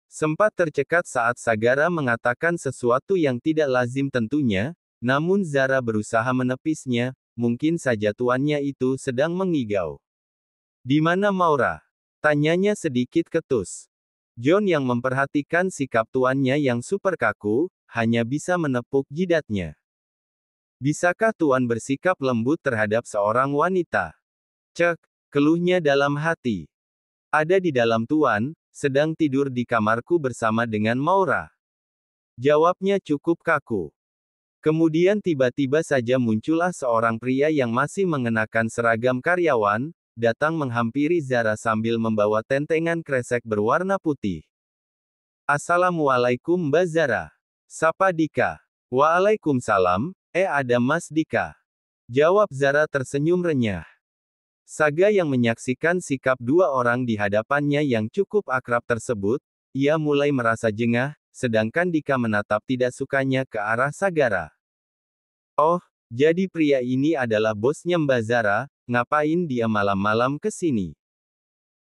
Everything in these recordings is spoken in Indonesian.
Sempat tercekat saat Sagara mengatakan sesuatu yang tidak lazim tentunya, namun Zara berusaha menepisnya, mungkin saja tuannya itu sedang mengigau. Di mana Maura? Tanyanya sedikit ketus. John yang memperhatikan sikap tuannya yang super kaku, hanya bisa menepuk jidatnya. Bisakah tuan bersikap lembut terhadap seorang wanita? Cek, keluhnya dalam hati. Ada di dalam tuan, sedang tidur di kamarku bersama dengan Maura. Jawabnya cukup kaku. Kemudian tiba-tiba saja muncullah seorang pria yang masih mengenakan seragam karyawan, datang menghampiri Zara sambil membawa tentengan kresek berwarna putih. Assalamualaikum Mbak Zara. Sapa Dika. Waalaikumsalam, ada Mas Dika. Jawab Zara tersenyum renyah. Saga yang menyaksikan sikap dua orang di hadapannya yang cukup akrab tersebut, ia mulai merasa jengah, sedangkan Dika menatap tidak sukanya ke arah Sagara. Oh, jadi pria ini adalah bosnya Mbak Zara, ngapain dia malam-malam ke sini?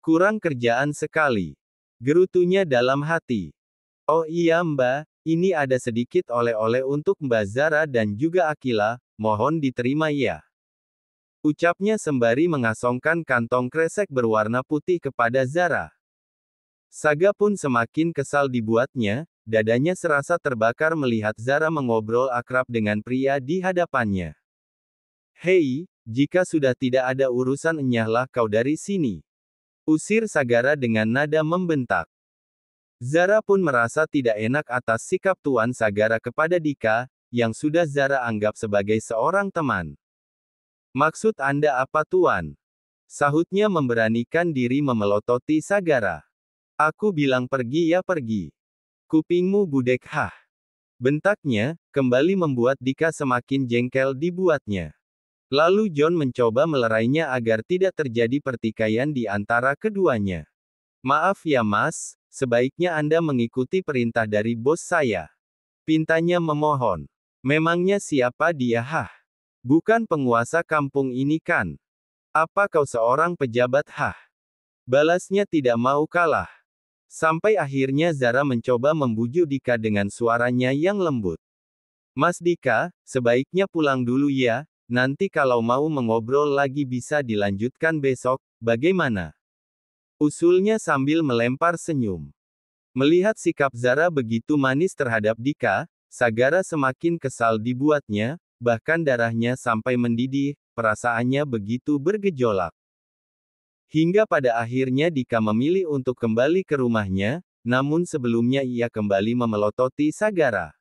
Kurang kerjaan sekali. Gerutunya dalam hati. Oh iya Mbak, ini ada sedikit oleh-oleh untuk Mbak Zara dan juga Akila, mohon diterima ya. Ucapnya sembari mengasongkan kantong kresek berwarna putih kepada Zara. Saga pun semakin kesal dibuatnya, dadanya serasa terbakar melihat Zara mengobrol akrab dengan pria di hadapannya. Hei, jika sudah tidak ada urusan enyahlah kau dari sini. Usir Sagara dengan nada membentak. Zara pun merasa tidak enak atas sikap Tuan Sagara kepada Dika, yang sudah Zara anggap sebagai seorang teman. Maksud Anda apa Tuan? Sahutnya memberanikan diri memelototi Sagara. Aku bilang pergi ya pergi. Kupingmu budek hah. Bentaknya, kembali membuat Dika semakin jengkel dibuatnya. Lalu John mencoba melerainya agar tidak terjadi pertikaian di antara keduanya. Maaf ya Mas, sebaiknya Anda mengikuti perintah dari bos saya. Pintanya memohon. Memangnya siapa dia hah? Bukan penguasa kampung ini kan? Apa kau seorang pejabat hah? Balasnya tidak mau kalah. Sampai akhirnya Zara mencoba membujuk Dika dengan suaranya yang lembut. Mas Dika, sebaiknya pulang dulu ya, nanti kalau mau mengobrol lagi bisa dilanjutkan besok, bagaimana? Usulnya sambil melempar senyum. Melihat sikap Zara begitu manis terhadap Dika, Sagara semakin kesal dibuatnya, bahkan darahnya sampai mendidih, perasaannya begitu bergejolak. Hingga pada akhirnya Dika memilih untuk kembali ke rumahnya, namun sebelumnya ia kembali memelototi Sagara.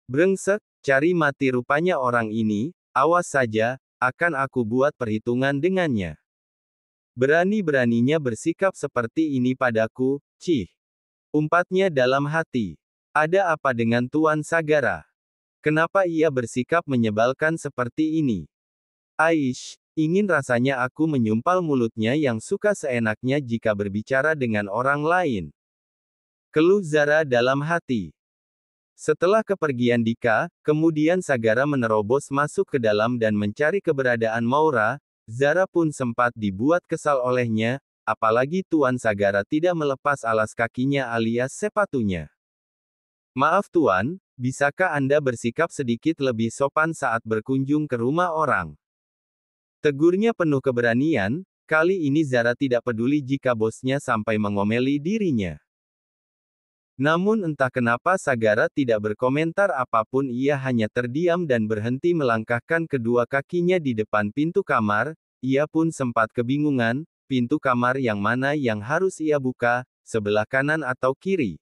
Brengsek, cari mati rupanya orang ini, awas saja, akan aku buat perhitungan dengannya. Berani-beraninya bersikap seperti ini padaku, cih. Umpatnya dalam hati. Ada apa dengan Tuan Sagara? Kenapa ia bersikap menyebalkan seperti ini? Aish, ingin rasanya aku menyumpal mulutnya yang suka seenaknya jika berbicara dengan orang lain. Keluh Zara dalam hati. Setelah kepergian Dika, kemudian Sagara menerobos masuk ke dalam dan mencari keberadaan Maura, Zara pun sempat dibuat kesal olehnya, apalagi Tuan Sagara tidak melepas alas kakinya alias sepatunya. Maaf Tuan, bisakah Anda bersikap sedikit lebih sopan saat berkunjung ke rumah orang? Tegurnya penuh keberanian, kali ini Zara tidak peduli jika bosnya sampai mengomeli dirinya. Namun entah kenapa Sagara tidak berkomentar apapun, ia hanya terdiam dan berhenti melangkahkan kedua kakinya di depan pintu kamar, ia pun sempat kebingungan, pintu kamar yang mana yang harus ia buka, sebelah kanan atau kiri.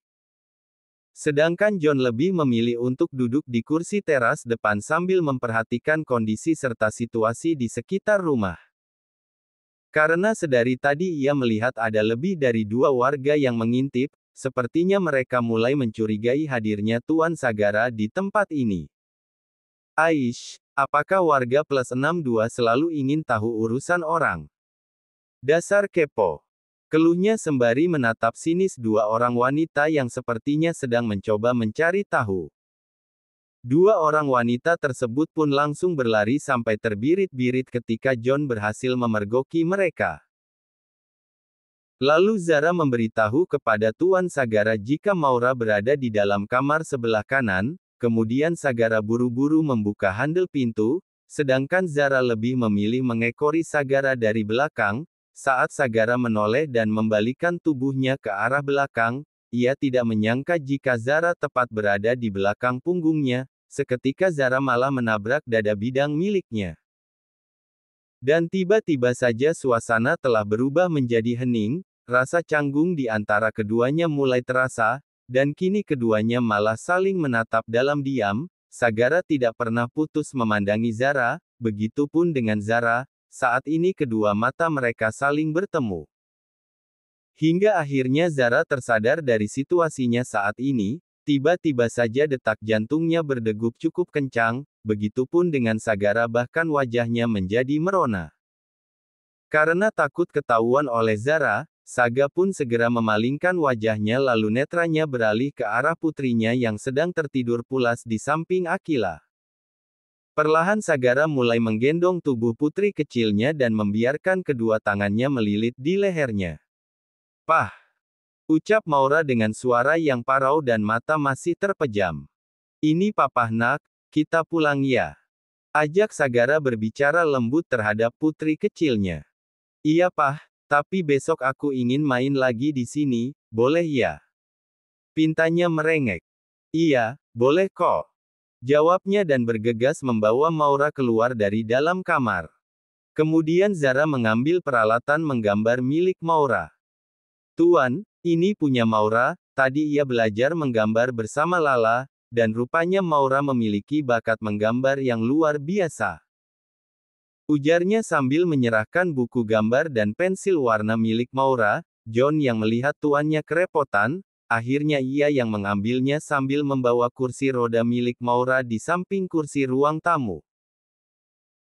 Sedangkan John lebih memilih untuk duduk di kursi teras depan sambil memperhatikan kondisi serta situasi di sekitar rumah. Karena sedari tadi ia melihat ada lebih dari 2 warga yang mengintip, sepertinya mereka mulai mencurigai hadirnya Tuan Sagara di tempat ini. Aish, apakah warga plus 62 selalu ingin tahu urusan orang? Dasar kepo. Keluhnya sembari menatap sinis 2 orang wanita yang sepertinya sedang mencoba mencari tahu. 2 orang wanita tersebut pun langsung berlari sampai terbirit-birit ketika John berhasil memergoki mereka. Lalu Zara memberitahu kepada Tuan Sagara jika Maura berada di dalam kamar sebelah kanan, kemudian Sagara buru-buru membuka handle pintu, sedangkan Zara lebih memilih mengekori Sagara dari belakang. Saat Sagara menoleh dan membalikkan tubuhnya ke arah belakang, ia tidak menyangka jika Zara tepat berada di belakang punggungnya. Seketika Zara malah menabrak dada bidang miliknya. Dan tiba-tiba saja suasana telah berubah menjadi hening, rasa canggung di antara keduanya mulai terasa, dan kini keduanya malah saling menatap dalam diam. Sagara tidak pernah putus memandangi Zara, begitupun dengan Zara. Saat ini kedua mata mereka saling bertemu. Hingga akhirnya Zara tersadar dari situasinya saat ini, tiba-tiba saja detak jantungnya berdegup cukup kencang, begitupun dengan Sagara bahkan wajahnya menjadi merona. Karena takut ketahuan oleh Zara, Saga pun segera memalingkan wajahnya lalu netranya beralih ke arah putrinya yang sedang tertidur pulas di samping Akila. Perlahan Sagara mulai menggendong tubuh putri kecilnya dan membiarkan kedua tangannya melilit di lehernya. "Pah!" ucap Maura dengan suara yang parau dan mata masih terpejam. "Ini Papa nak, kita pulang ya." Ajak Sagara berbicara lembut terhadap putri kecilnya. "Iya Pah, tapi besok aku ingin main lagi di sini, boleh ya?" Pintanya merengek. "Iya, boleh kok." Jawabnya dan bergegas membawa Maura keluar dari dalam kamar. Kemudian Zara mengambil peralatan menggambar milik Maura. "Tuan, ini punya Maura, tadi ia belajar menggambar bersama Lala, dan rupanya Maura memiliki bakat menggambar yang luar biasa." Ujarnya sambil menyerahkan buku gambar dan pensil warna milik Maura. John yang melihat tuannya kerepotan, akhirnya ia yang mengambilnya sambil membawa kursi roda milik Maura di samping kursi ruang tamu.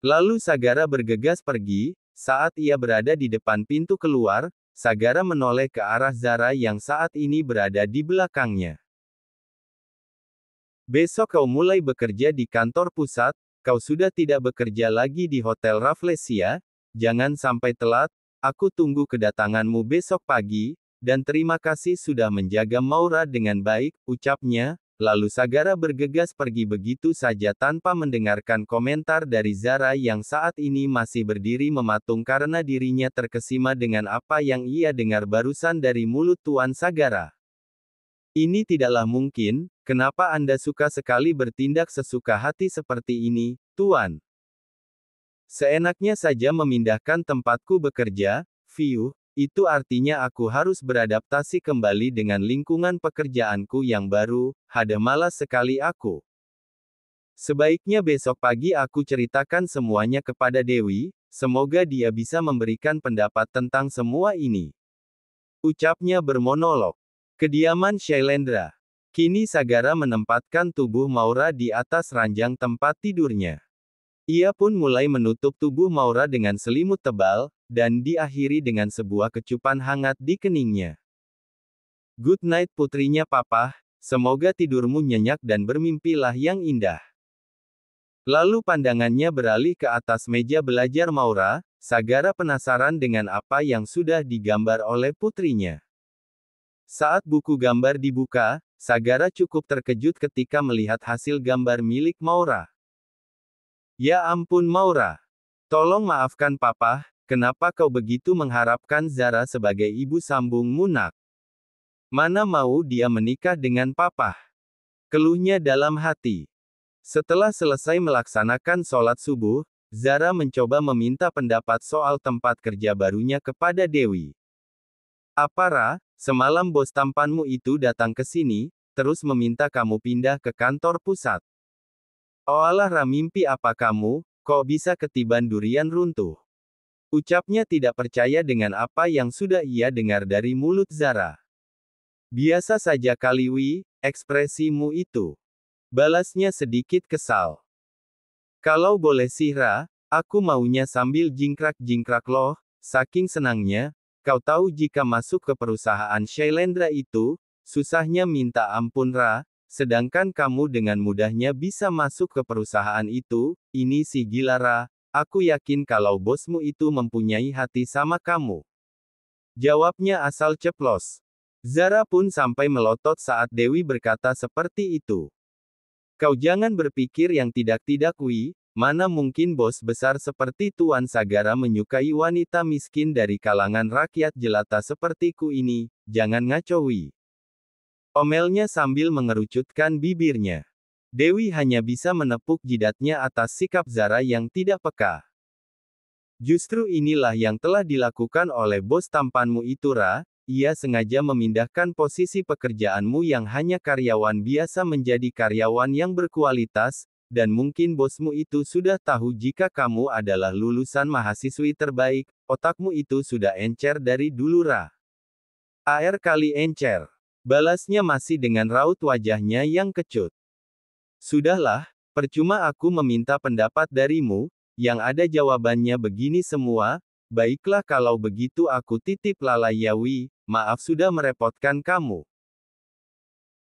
Lalu Sagara bergegas pergi. Saat ia berada di depan pintu keluar, Sagara menoleh ke arah Zara yang saat ini berada di belakangnya. "Besok kau mulai bekerja di kantor pusat, kau sudah tidak bekerja lagi di Hotel Rafflesia, jangan sampai telat, aku tunggu kedatanganmu besok pagi, dan terima kasih sudah menjaga Maura dengan baik," ucapnya, lalu Sagara bergegas pergi begitu saja tanpa mendengarkan komentar dari Zara yang saat ini masih berdiri mematung karena dirinya terkesima dengan apa yang ia dengar barusan dari mulut Tuan Sagara. "Ini tidaklah mungkin, kenapa Anda suka sekali bertindak sesuka hati seperti ini, Tuan? Seenaknya saja memindahkan tempatku bekerja, Fiu, itu artinya aku harus beradaptasi kembali dengan lingkungan pekerjaanku yang baru, hada malas sekali aku. Sebaiknya besok pagi aku ceritakan semuanya kepada Dewi, semoga dia bisa memberikan pendapat tentang semua ini." Ucapnya bermonolog. Kediaman Shailendra. Kini Sagara menempatkan tubuh Maura di atas ranjang tempat tidurnya. Ia pun mulai menutup tubuh Maura dengan selimut tebal, dan diakhiri dengan sebuah kecupan hangat di keningnya. "Good night putrinya Papa, semoga tidurmu nyenyak dan bermimpilah yang indah." Lalu pandangannya beralih ke atas meja belajar Maura. Sagara penasaran dengan apa yang sudah digambar oleh putrinya. Saat buku gambar dibuka, Sagara cukup terkejut ketika melihat hasil gambar milik Maura. "Ya ampun Maura. Tolong maafkan Papa, kenapa kau begitu mengharapkan Zara sebagai ibu sambungmu nak? Mana mau dia menikah dengan Papa?" Keluhnya dalam hati. Setelah selesai melaksanakan sholat subuh, Zara mencoba meminta pendapat soal tempat kerja barunya kepada Dewi. "Apa Ra, semalam bos tampanmu itu datang ke sini, terus meminta kamu pindah ke kantor pusat. Oalah Ra, mimpi apa kamu, kok bisa ketiban durian runtuh?" Ucapnya tidak percaya dengan apa yang sudah ia dengar dari mulut Zara. "Biasa saja kali Wi, ekspresimu itu," balasnya sedikit kesal. "Kalau boleh sih Ra, aku maunya sambil jingkrak-jingkrak loh, saking senangnya, kau tahu jika masuk ke perusahaan Shailendra itu, susahnya minta ampun Ra. Sedangkan kamu dengan mudahnya bisa masuk ke perusahaan itu, ini sih gila Ra, aku yakin kalau bosmu itu mempunyai hati sama kamu." Jawabnya asal ceplos. Zara pun sampai melotot saat Dewi berkata seperti itu. Kau jangan berpikir yang tidak-tidak Wi, mana mungkin bos besar seperti Tuan Sagara menyukai wanita miskin dari kalangan rakyat jelata sepertiku ini, jangan ngaco Wi. Omelnya sambil mengerucutkan bibirnya. Dewi hanya bisa menepuk jidatnya atas sikap Zara yang tidak peka. Justru inilah yang telah dilakukan oleh bos tampanmu itu Ra, ia sengaja memindahkan posisi pekerjaanmu yang hanya karyawan biasa menjadi karyawan yang berkualitas, dan mungkin bosmu itu sudah tahu jika kamu adalah lulusan mahasiswi terbaik, otakmu itu sudah encer dari dulu Ra. AR kali encer. Balasnya masih dengan raut wajahnya yang kecut. Sudahlah, percuma aku meminta pendapat darimu, yang ada jawabannya begini semua, baiklah kalau begitu aku titip lalai ya Wi, maaf sudah merepotkan kamu.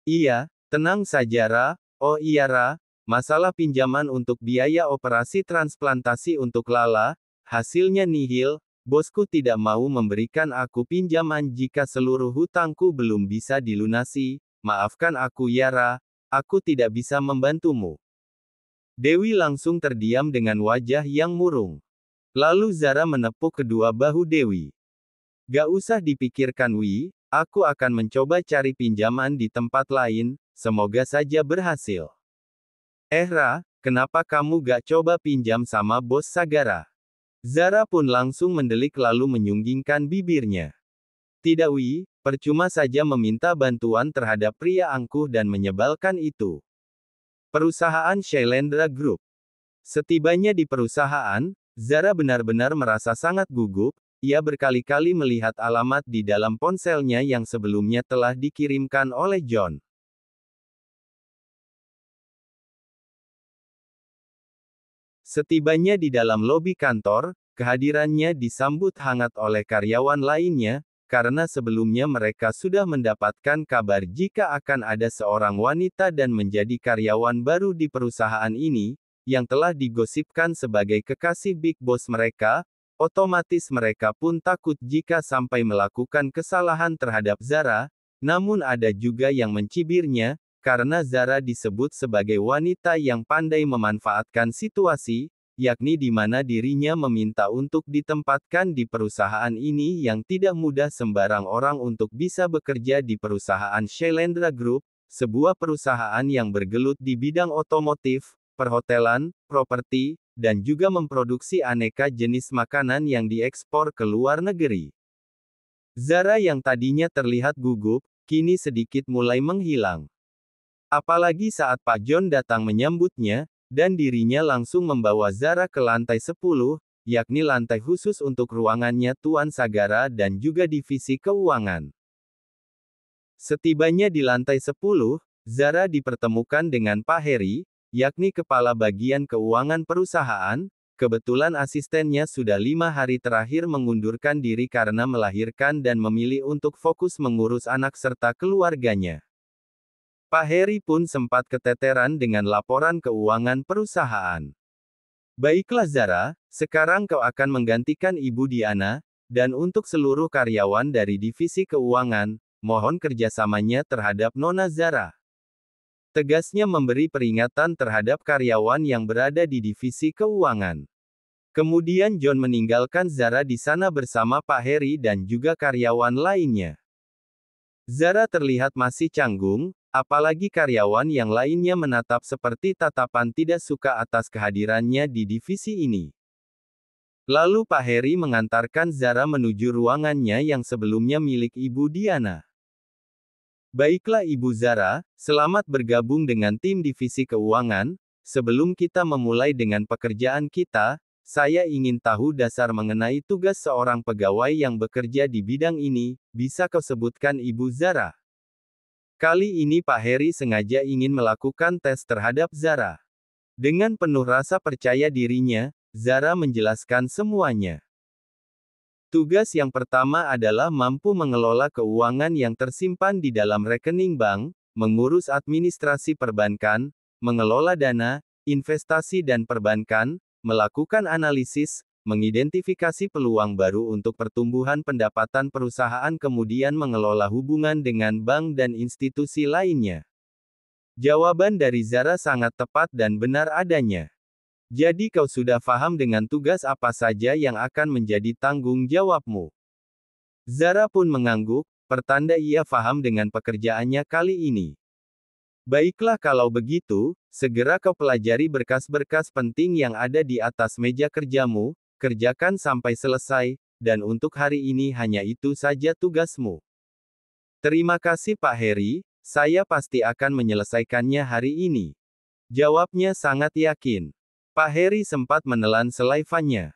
Iya, tenang saja Ra, oh iya Ra, masalah pinjaman untuk biaya operasi transplantasi untuk Lala, hasilnya nihil, bosku tidak mau memberikan aku pinjaman jika seluruh hutangku belum bisa dilunasi, maafkan aku ya Ra, aku tidak bisa membantumu. Dewi langsung terdiam dengan wajah yang murung. Lalu Zara menepuk kedua bahu Dewi. Gak usah dipikirkan Wi, aku akan mencoba cari pinjaman di tempat lain, semoga saja berhasil. Ra, kenapa kamu gak coba pinjam sama bos Sagara? Zara pun langsung mendelik lalu menyunggingkan bibirnya. Tidak Wi, percuma saja meminta bantuan terhadap pria angkuh dan menyebalkan itu. Perusahaan Shailendra Group. Setibanya di perusahaan, Zara benar-benar merasa sangat gugup, ia berkali-kali melihat alamat di dalam ponselnya yang sebelumnya telah dikirimkan oleh John. Setibanya di dalam lobi kantor, kehadirannya disambut hangat oleh karyawan lainnya, karena sebelumnya mereka sudah mendapatkan kabar jika akan ada seorang wanita dan menjadi karyawan baru di perusahaan ini, yang telah digosipkan sebagai kekasih Big Boss mereka, otomatis mereka pun takut jika sampai melakukan kesalahan terhadap Zara, namun ada juga yang mencibirnya, karena Zara disebut sebagai wanita yang pandai memanfaatkan situasi, yakni di mana dirinya meminta untuk ditempatkan di perusahaan ini yang tidak mudah sembarang orang untuk bisa bekerja di perusahaan Shailendra Group, sebuah perusahaan yang bergelut di bidang otomotif, perhotelan, properti, dan juga memproduksi aneka jenis makanan yang diekspor ke luar negeri. Zara yang tadinya terlihat gugup, kini sedikit mulai menghilang. Apalagi saat Pak John datang menyambutnya, dan dirinya langsung membawa Zara ke lantai 10, yakni lantai khusus untuk ruangannya Tuan Sagara dan juga divisi keuangan. Setibanya di lantai 10, Zara dipertemukan dengan Pak Heri, yakni kepala bagian keuangan perusahaan, kebetulan asistennya sudah 5 hari terakhir mengundurkan diri karena melahirkan dan memilih untuk fokus mengurus anak serta keluarganya. Pak Heri pun sempat keteteran dengan laporan keuangan perusahaan. Baiklah Zara, sekarang kau akan menggantikan Ibu Diana, dan untuk seluruh karyawan dari divisi keuangan, mohon kerjasamanya terhadap Nona Zara. Tegasnya memberi peringatan terhadap karyawan yang berada di divisi keuangan. Kemudian John meninggalkan Zara di sana bersama Pak Heri dan juga karyawan lainnya. Zara terlihat masih canggung, apalagi karyawan yang lainnya menatap seperti tatapan tidak suka atas kehadirannya di divisi ini. Lalu Pak Heri mengantarkan Zara menuju ruangannya yang sebelumnya milik Ibu Diana. Baiklah Ibu Zara, selamat bergabung dengan tim divisi keuangan. Sebelum kita memulai dengan pekerjaan kita, saya ingin tahu dasar mengenai tugas seorang pegawai yang bekerja di bidang ini, bisa kau sebutkan Ibu Zara? Kali ini Pak Heri sengaja ingin melakukan tes terhadap Zara. Dengan penuh rasa percaya dirinya, Zara menjelaskan semuanya. Tugas yang pertama adalah mampu mengelola keuangan yang tersimpan di dalam rekening bank, mengurus administrasi perbankan, mengelola dana, investasi dan perbankan, melakukan analisis, mengidentifikasi peluang baru untuk pertumbuhan pendapatan perusahaan kemudian mengelola hubungan dengan bank dan institusi lainnya. Jawaban dari Zara sangat tepat dan benar adanya. Jadi kau sudah paham dengan tugas apa saja yang akan menjadi tanggung jawabmu. Zara pun mengangguk, pertanda ia paham dengan pekerjaannya kali ini. Baiklah kalau begitu, segera kau pelajari berkas-berkas penting yang ada di atas meja kerjamu, kerjakan sampai selesai, dan untuk hari ini hanya itu saja tugasmu. Terima kasih Pak Heri, saya pasti akan menyelesaikannya hari ini. Jawabnya sangat yakin. Pak Heri sempat menelan selaifannya.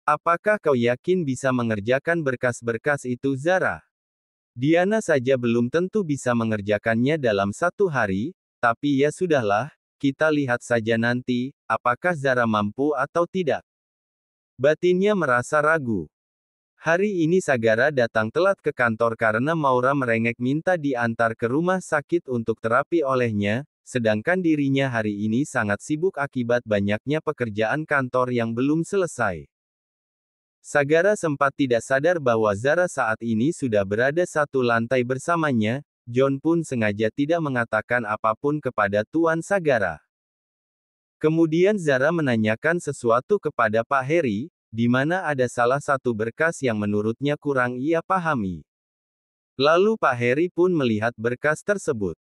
Apakah kau yakin bisa mengerjakan berkas-berkas itu Zara? Diana saja belum tentu bisa mengerjakannya dalam 1 hari, tapi ya sudahlah, kita lihat saja nanti, apakah Zara mampu atau tidak. Batinnya merasa ragu. Hari ini Sagara datang telat ke kantor karena Maura merengek minta diantar ke rumah sakit untuk terapi olehnya, sedangkan dirinya hari ini sangat sibuk akibat banyaknya pekerjaan kantor yang belum selesai. Sagara sempat tidak sadar bahwa Zara saat ini sudah berada satu lantai bersamanya, John pun sengaja tidak mengatakan apapun kepada Tuan Sagara. Kemudian Zara menanyakan sesuatu kepada Pak Heri, di mana ada salah satu berkas yang menurutnya kurang ia pahami. Lalu Pak Heri pun melihat berkas tersebut.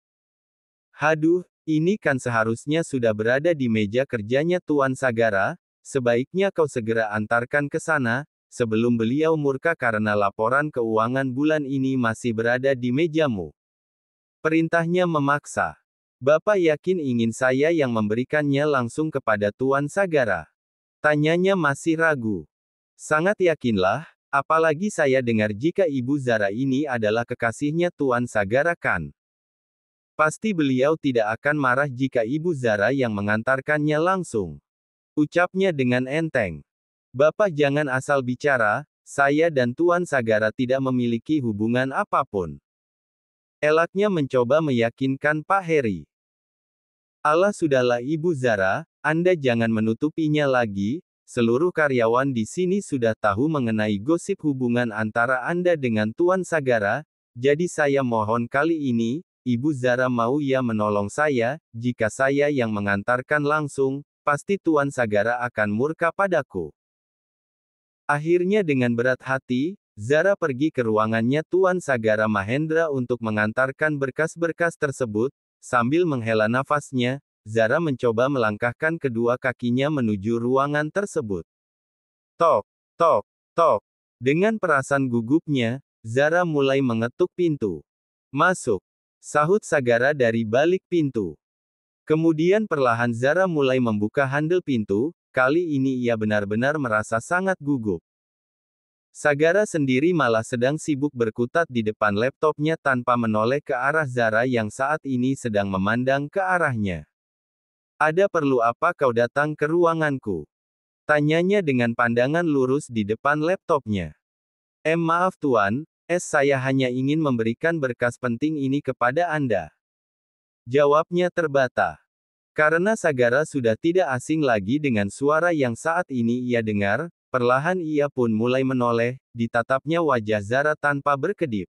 Haduh, ini kan seharusnya sudah berada di meja kerjanya Tuan Sagara, sebaiknya kau segera antarkan ke sana, sebelum beliau murka karena laporan keuangan bulan ini masih berada di mejamu. Perintahnya memaksa. Bapak yakin ingin saya yang memberikannya langsung kepada Tuan Sagara? Tanyanya masih ragu. Sangat yakinlah, apalagi saya dengar jika Ibu Zara ini adalah kekasihnya Tuan Sagara kan. Pasti beliau tidak akan marah jika Ibu Zara yang mengantarkannya langsung. Ucapnya dengan enteng. Bapak jangan asal bicara, saya dan Tuan Sagara tidak memiliki hubungan apapun. Elaknya mencoba meyakinkan Pak Heri. Allah sudahlah Ibu Zara, Anda jangan menutupinya lagi, seluruh karyawan di sini sudah tahu mengenai gosip hubungan antara Anda dengan Tuan Sagara, jadi saya mohon kali ini, Ibu Zara mau ya menolong saya, jika saya yang mengantarkan langsung, pasti Tuan Sagara akan murka padaku. Akhirnya dengan berat hati, Zara pergi ke ruangannya Tuan Sagara Mahendra untuk mengantarkan berkas-berkas tersebut, sambil menghela nafasnya, Zara mencoba melangkahkan kedua kakinya menuju ruangan tersebut. Tok, tok, tok. Dengan perasaan gugupnya, Zara mulai mengetuk pintu. Masuk. Sahut Sagara dari balik pintu. Kemudian perlahan Zara mulai membuka handle pintu, kali ini ia benar-benar merasa sangat gugup. Sagara sendiri malah sedang sibuk berkutat di depan laptopnya tanpa menoleh ke arah Zara yang saat ini sedang memandang ke arahnya. Ada perlu apa kau datang ke ruanganku? Tanyanya dengan pandangan lurus di depan laptopnya. Maaf Tuan, saya hanya ingin memberikan berkas penting ini kepada Anda. Jawabnya terbata. Karena Sagara sudah tidak asing lagi dengan suara yang saat ini ia dengar, perlahan ia pun mulai menoleh, ditatapnya wajah Zara tanpa berkedip.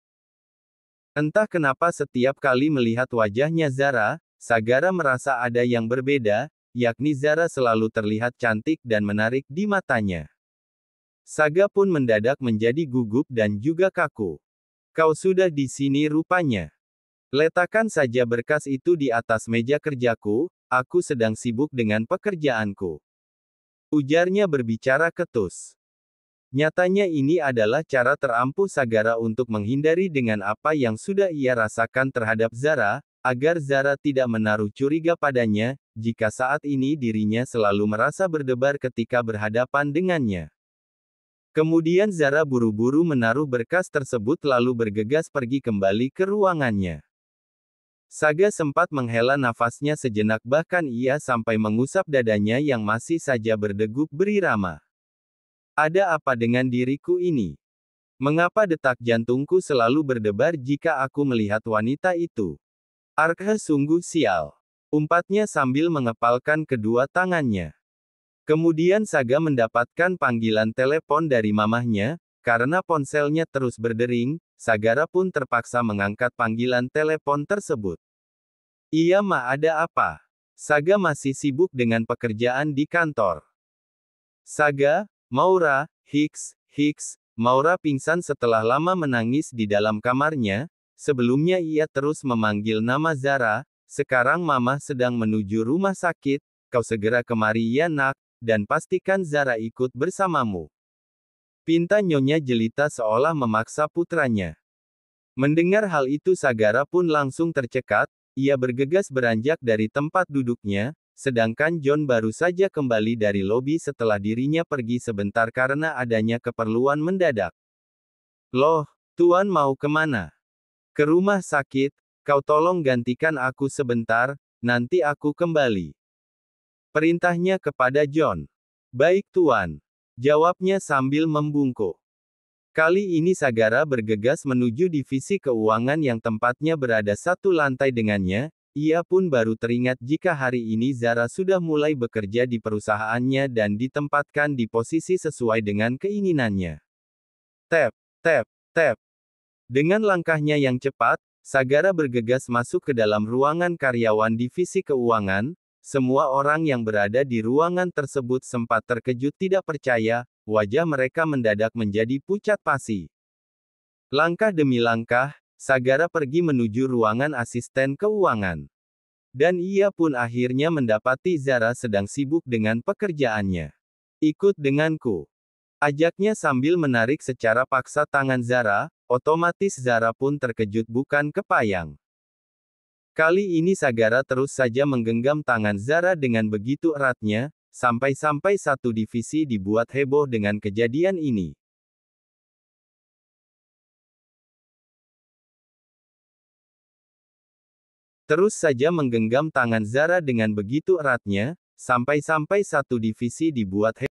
Entah kenapa setiap kali melihat wajahnya Zara, Sagara merasa ada yang berbeda, yakni Zara selalu terlihat cantik dan menarik di matanya. Saga pun mendadak menjadi gugup dan juga kaku. Kau sudah di sini rupanya. Letakkan saja berkas itu di atas meja kerjaku, aku sedang sibuk dengan pekerjaanku. Ujarnya berbicara ketus. Nyatanya ini adalah cara terampuh Sagara untuk menghindari dengan apa yang sudah ia rasakan terhadap Zara, agar Zara tidak menaruh curiga padanya, jika saat ini dirinya selalu merasa berdebar ketika berhadapan dengannya. Kemudian Zara buru-buru menaruh berkas tersebut lalu bergegas pergi kembali ke ruangannya. Saga sempat menghela nafasnya sejenak bahkan ia sampai mengusap dadanya yang masih saja berdegup berirama. Ada apa dengan diriku ini? Mengapa detak jantungku selalu berdebar jika aku melihat wanita itu? Arkha sungguh sial. Umpatnya sambil mengepalkan kedua tangannya. Kemudian Saga mendapatkan panggilan telepon dari mamahnya, karena ponselnya terus berdering, Sagara pun terpaksa mengangkat panggilan telepon tersebut. Iya Ma, ada apa? Saga masih sibuk dengan pekerjaan di kantor. Saga, Maura, Hicks, Maura pingsan setelah lama menangis di dalam kamarnya. Sebelumnya ia terus memanggil nama Zara. Sekarang Mama sedang menuju rumah sakit, kau segera kemari ya nak, dan pastikan Zara ikut bersamamu. Pinta Nyonya Jelita seolah memaksa putranya. Mendengar hal itu Sagara pun langsung tercekat, ia bergegas beranjak dari tempat duduknya, sedangkan John baru saja kembali dari lobi setelah dirinya pergi sebentar karena adanya keperluan mendadak. Loh, Tuan mau kemana? Ke rumah sakit, kau tolong gantikan aku sebentar, nanti aku kembali. Perintahnya kepada John. Baik Tuan. Jawabnya sambil membungkuk. Kali ini Sagara bergegas menuju divisi keuangan yang tempatnya berada satu lantai dengannya. Ia pun baru teringat jika hari ini Zara sudah mulai bekerja di perusahaannya dan ditempatkan di posisi sesuai dengan keinginannya. Tap, tap, tap. Dengan langkahnya yang cepat, Sagara bergegas masuk ke dalam ruangan karyawan divisi keuangan. Semua orang yang berada di ruangan tersebut sempat terkejut tidak percaya, wajah mereka mendadak menjadi pucat pasi. Langkah demi langkah, Sagara pergi menuju ruangan asisten keuangan. Dan ia pun akhirnya mendapati Zara sedang sibuk dengan pekerjaannya. Ikut denganku. Ajaknya sambil menarik secara paksa tangan Zara, otomatis Zara pun terkejut bukan kepayang. Kali ini Sagara terus saja menggenggam tangan Zara dengan begitu eratnya, sampai-sampai satu divisi dibuat heboh dengan kejadian ini. Terus saja menggenggam tangan Zara dengan begitu eratnya, sampai-sampai satu divisi dibuat heboh.